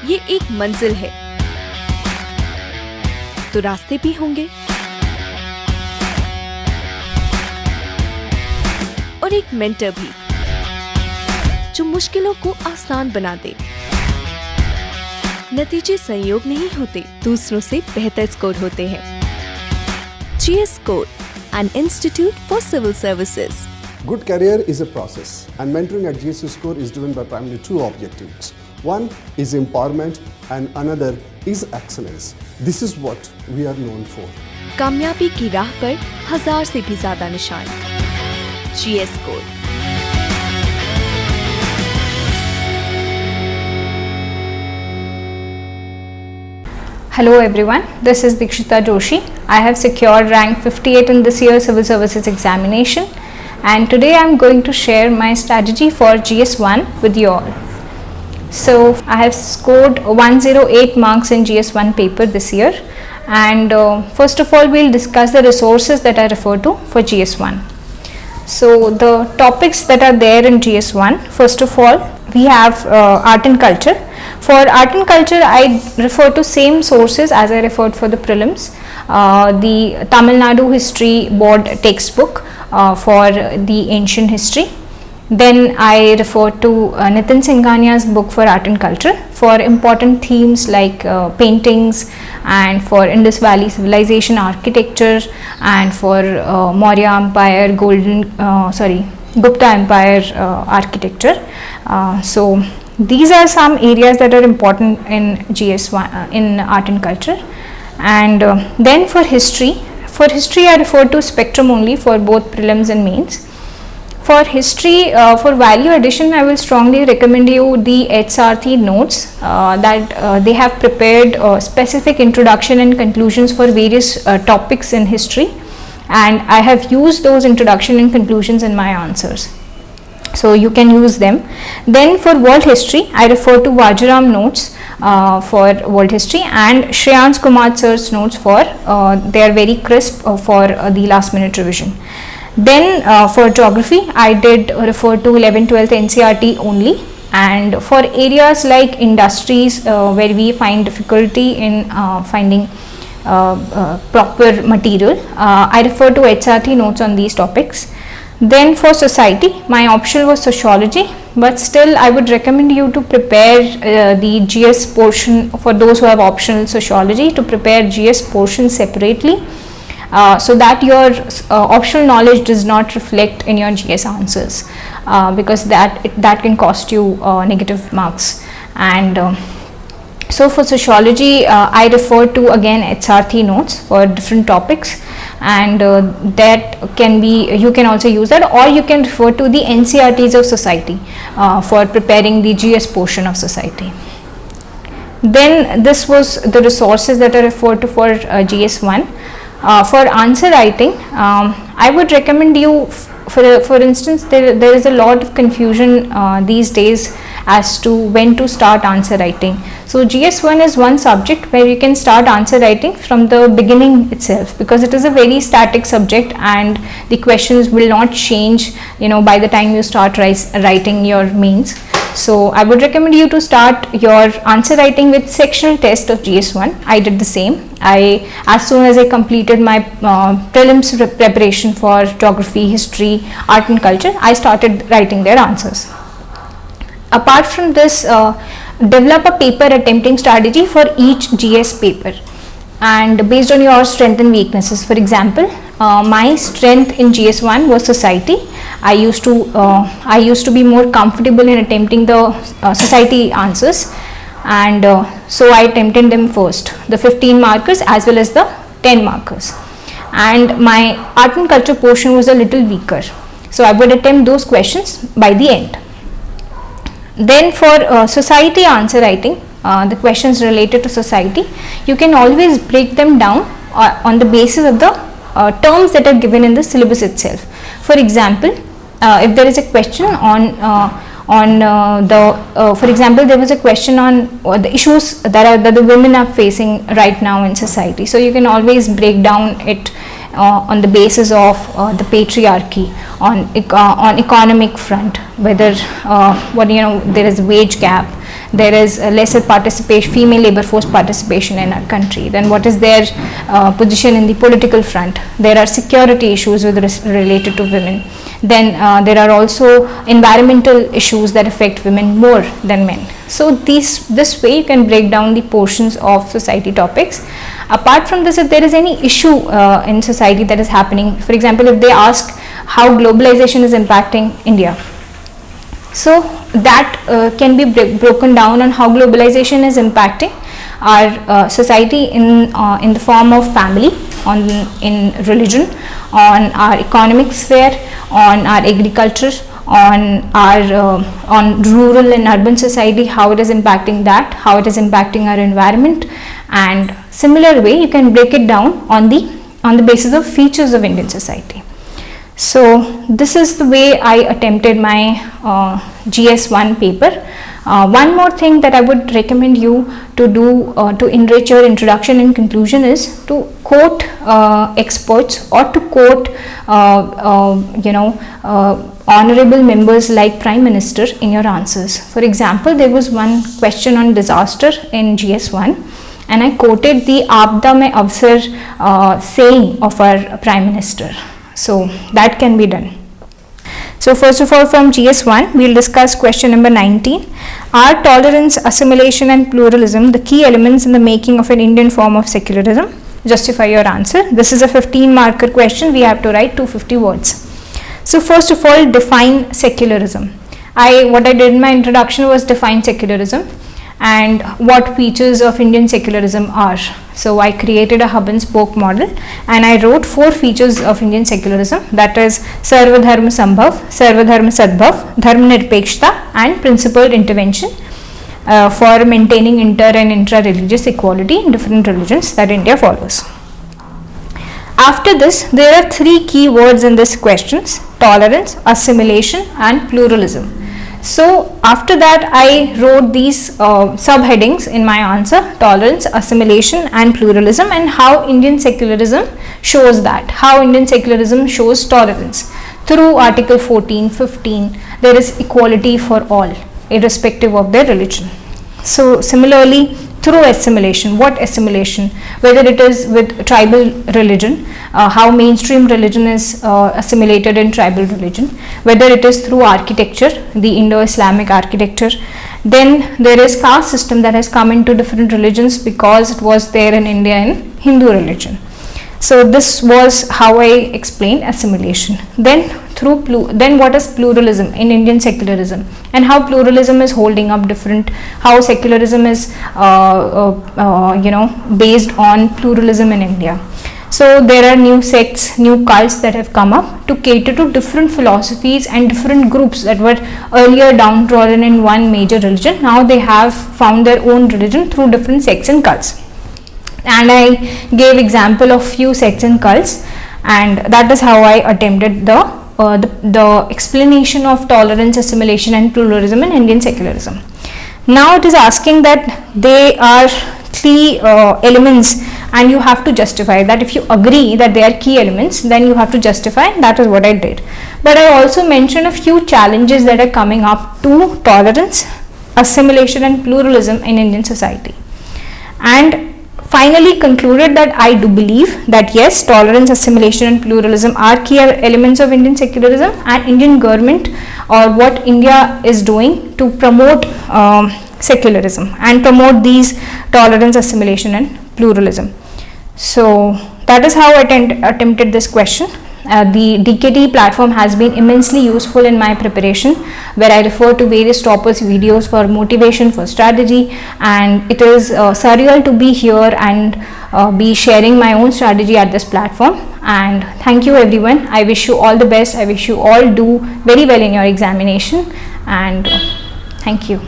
ये एक मंजिल है तो रास्ते भी होंगे और एक मेंटर भी जो मुश्किलों को आसान बना दे। नतीजे संयोग नहीं होते, दूसरों से बेहतर स्कोर होते हैं। GS Score, an institute for civil services. Good career is a process, and mentoring at GS Score is driven by primarily two objectives. One is empowerment and another is excellence. This is what we are known for. कामयाबी की राह पर 1000 से भी ज्यादा निशान। GS Score. Hello everyone, this is Dikshita Joshi. I have secured rank 58 in this year's Civil Services examination, and today I am going to share my strategy for GS1 with you all. So I have scored 108 marks in GS1 paper this year, and first of all we'll discuss the resources that I refer to for GS1. So the topics that are there in GS1, first of all we have art and culture. For art and culture, I refer to same sources as I referred for the prelims. The Tamil Nadu History Board textbook for the ancient history. Then I refer to Nitin Singhania's book for art and culture for important themes like paintings, and for Indus Valley civilization architecture, and for Maurya Empire, Gupta Empire architecture. So these are some areas that are important in GS1 in art and culture. And then for history I refer to spectrum only for both prelims and mains. For history, for value addition, I will strongly recommend you the HRT notes that they have prepared specific introduction and conclusions for various topics in history, and I have used those introduction and conclusions in my answers. So you can use them. Then for world history, I refer to Vajaram notes for world history and Shreyans Kumar sir's notes for they are very crisp for the last minute revision. Then for geography, I did refer to 11th-12th NCERT only, and for areas like industries where we find difficulty in finding proper material, I refer to HRT notes on these topics. Then for society, my option was sociology, but still I would recommend you to prepare the GS portion for those who have optional sociology, to prepare GS portion separately so that your optional knowledge does not reflect in your GS answers, because that can cost you negative marks. And so for sociology, I refer to again HRT notes for different topics, and that can be, you can also use that, or you can refer to the NCERTs of society for preparing the GS portion of society. Then this was the resources that I referred to for GS1. For answer writing, I would recommend you, for instance, there is a lot of confusion these days as to when to start answer writing. So GS1 is one subject where you can start answer writing from the beginning itself, because it is a very static subject and the questions will not change, by the time you start writing your mains. So I would recommend you to start your answer writing with sectional test of GS1. I did the same. As soon as I completed my prelims preparation for geography, history, art and culture, I started writing their answers. Apart from this, develop a paper attempting strategy for each GS paper, and based on your strength and weaknesses. For example, my strength in GS1 was society. I used to be more comfortable in attempting the society answers, and so I attempted them first, the 15 markers as well as the 10 markers. And my art and culture portion was a little weaker, so I would attempt those questions by the end. Then for society answer writing, the questions related to society, you can always break them down on the basis of the terms that are given in the syllabus itself. For example, if there is a question for example, there was a question on the issues that the women are facing right now in society. So you can always break down it on the basis of the patriarchy, on economic front, whether there is a wage gap, there is a lesser participation, female labor force participation in our country. Then what is their position in the political front? There are security issues related to women. Then there are also environmental issues that affect women more than men. So this way you can break down the portions of society topics. Apart from this, if there is any issue in society that is happening, for example, if they ask how globalization is impacting India, so that can be broken down on how globalization is impacting our society in the form of family, in religion, on our economic sphere, on our agriculture, on our on rural and urban society, how it is impacting that, how it is impacting our environment, and similar way you can break it down on the basis of features of Indian society. So this is the way I attempted my GS1 paper. One more thing that I would recommend you to do to enrich your introduction and conclusion is to quote experts, or to quote honorable members like Prime Minister in your answers. For example, there was one question on disaster in GS1, and I quoted the Aapda Mein Avsar saying of our Prime Minister. So that can be done. So first of all, from GS1 we will discuss question number 19. Are tolerance, assimilation and pluralism the key elements in the making of an Indian form of secularism? Justify your answer. This is a 15 marker question. We have to write 250 words. So first of all, define secularism. What I did in my introduction was define secularism and what features of Indian secularism are. So I created a hub and spoke model, and I wrote 4 features of Indian secularism, that is Sarva Dharma Sambhav, Sarva Dharma Sadbhav, Dharma Nirpekshta and principled intervention for maintaining inter and intra-religious equality in different religions that India follows. After this, there are 3 key words in this questions: tolerance, assimilation and pluralism. So after that I wrote these subheadings in my answer: tolerance, assimilation and pluralism, and how Indian secularism shows that, how Indian secularism shows tolerance. Through Article 14, 15, there is equality for all, irrespective of their religion. So similarly, through assimilation, what assimilation? Whether it is with tribal religion, how mainstream religion is assimilated in tribal religion, whether it is through architecture, the Indo-Islamic architecture. Then there is caste system that has come into different religions because it was there in India in Hindu religion. So this was how I explained assimilation. Then what is pluralism in Indian secularism, and how pluralism is holding up different, how secularism is based on pluralism in India. So there are new sects, new cults that have come up to cater to different philosophies and different groups that were earlier downtrodden in one major religion. Now they have found their own religion through different sects and cults. And I gave example of few sects and cults, and that is how I attempted the explanation of tolerance, assimilation and pluralism in Indian secularism. Now it is asking that they are key elements, and you have to justify that. If you agree that they are key elements, then you have to justify. That is what I did. But I also mentioned a few challenges that are coming up to tolerance, assimilation and pluralism in Indian society, and finally concluded that I do believe that yes, tolerance, assimilation and pluralism are key elements of Indian secularism, and Indian government, or what India is doing to promote secularism and promote these tolerance, assimilation and pluralism. So that is how I attempted this question. The DKT platform has been immensely useful in my preparation, where I refer to various toppers videos for motivation, for strategy, and it is surreal to be here and be sharing my own strategy at this platform. And thank you everyone. I wish you all the best. I wish you all do very well in your examination, and thank you.